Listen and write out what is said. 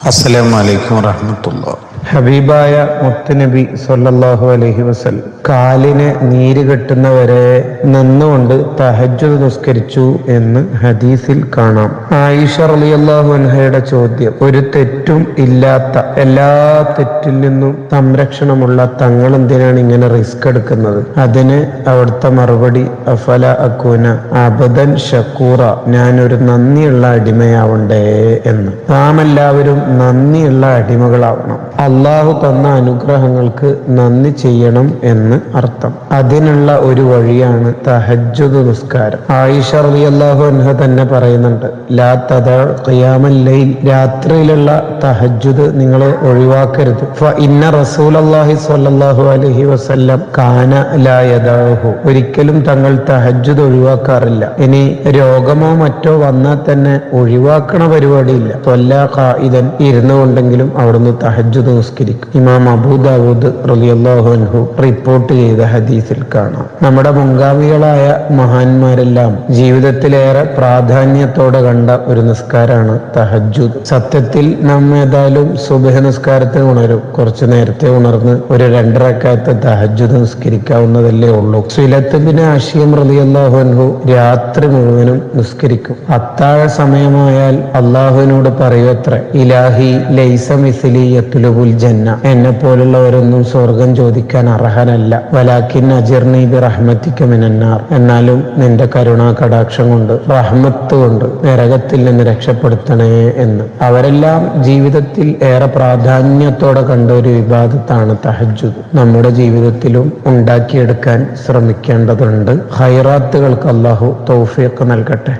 അസ്സലാമു അലൈക്കും വറഹ്മത്തുള്ളാഹി. ഹബീബായ മുത്തുനബി സല്ലല്ലാഹു അലൈഹി വസല്ലം കാലിന് നീര് കെട്ടുന്നവരെ നിന്നുകൊണ്ട് തഹജ്ജുദ് നിസ്കരിച്ചു എന്ന് ഹദീസിൽ കാണാം. ആയിഷ റളിയല്ലാഹു അൻഹയുടെ ചോദ്യം: ഒരു തെറ്റും ഇല്ലാത്ത, എല്ലാ തെറ്റിൽ നിന്നും സംരക്ഷണമുള്ള തങ്ങൾ എന്തിനാണ് ഇങ്ങനെ റിസ്ക് എടുക്കുന്നത്? അതിന് അവിടുത്തെ മറുപടി: അഫല അകൂന അബദൻ ഷക്കൂറ, ഞാനൊരു നന്ദിയുള്ള അടിമയാവണ്ടേ എന്ന്. നാം എല്ലാവരും നന്ദിയുള്ള അടിമകളാവണം. അള്ളാഹു തന്ന അനുഗ്രഹങ്ങൾക്ക് നന്ദി ചെയ്യണം എന്ന് അർത്ഥം. അതിനുള്ള ഒരു വഴിയാണ് തഹജ്ജുദ് നിസ്കാരം. ആയിഷ റളിയല്ലാഹു അൻഹ തന്നെ പറയുന്നുണ്ട്: ലാ തദഅ ഖിയാമൽ ലൈൽ, രാത്രിയിലുള്ള തഹജ്ജുദ് നിങ്ങൾ ഒഴിവാക്കരുത്. ഫ ഇന്ന റസൂലല്ലാഹി സ്വല്ലല്ലാഹു അലൈഹി വസല്ലം കാന ലാ യദഅഹു, ഒരിക്കലും തങ്ങൾ തഹജ്ജുദ് ഒഴിവാക്കാറില്ല. ഇനി രോഗമോ മറ്റോ വന്നാൽ തന്നെ ഒഴിവാക്കണ പരിപാടിയില്ല. ത്വല്ലാ ഖായിദൻ, ഇരുന്നുകൊണ്ടെങ്കിലും അവിടുന്ന് തഹജ്ജുദ് നിസ്കരിക്കും. ഇമാം അബൂ ദാവൂദ് റളിയല്ലാഹു അൻഹു റിപ്പോർട്ട് ചെയ്ത ഹദീസിൽ കാണാം. നമ്മുടെ മുൻഗാമികളായ മഹാന്മാരെല്ലാം ജീവിതത്തിലേറെ പ്രാധാന്യത്തോടെ കണ്ട ഒരു നിസ്കാരമാണ് തഹജ്ജുദ്. സത്യത്തിൽ നാം ഏതായാലും സുബ്ഹ് നിസ്കാരത്തിന് ഉണരും, കുറച്ചു നേരത്തെ ഉണർന്ന് ഒരു 2 റക്അത്ത് തഹജ്ജുദ് നിസ്കരിക്കാവുന്നതല്ലേ ഉള്ളൂ. സുലത്ത് ബിൻ ആശിം റളിയല്ലാഹു അൻഹു രാത്രി മുഴുവനും നിസ്കരിക്കും. അത്താഴ സമയമായാൽ അള്ളാഹുവിനോട് പറയുവത്രേ: ഇലാഹി ലൈസ മിസ്ലി യത്ലുബുൽ ജന്ന, എന്നെ പോലുള്ളവരൊന്നും സ്വർഗം ചോദിക്കാൻ അർഹനല്ല. വലാകിൻ അജിർനി ബിറഹ്മതിക മിനന്നാർ, എന്നാലും നിന്റെ കരുണാ കടാക്ഷം കൊണ്ട്, റഹ്മത്ത് കൊണ്ട് നരകത്തിൽ നിന്ന് രക്ഷപ്പെടുത്തണേ എന്ന്. അവരെല്ലാം ജീവിതത്തിൽ ഏറെ പ്രാധാന്യത്തോടെ കണ്ട ഒരു ഇബാദത്താണ് തഹജ്ജുദ്. നമ്മുടെ ജീവിതത്തിലും ഉണ്ടാക്കിയെടുക്കാൻ ശ്രമിക്കേണ്ടതുണ്ട്. ഖൈറാത്തുകൾക്ക് അല്ലാഹു തൗഫീഖ് നൽകട്ടെ.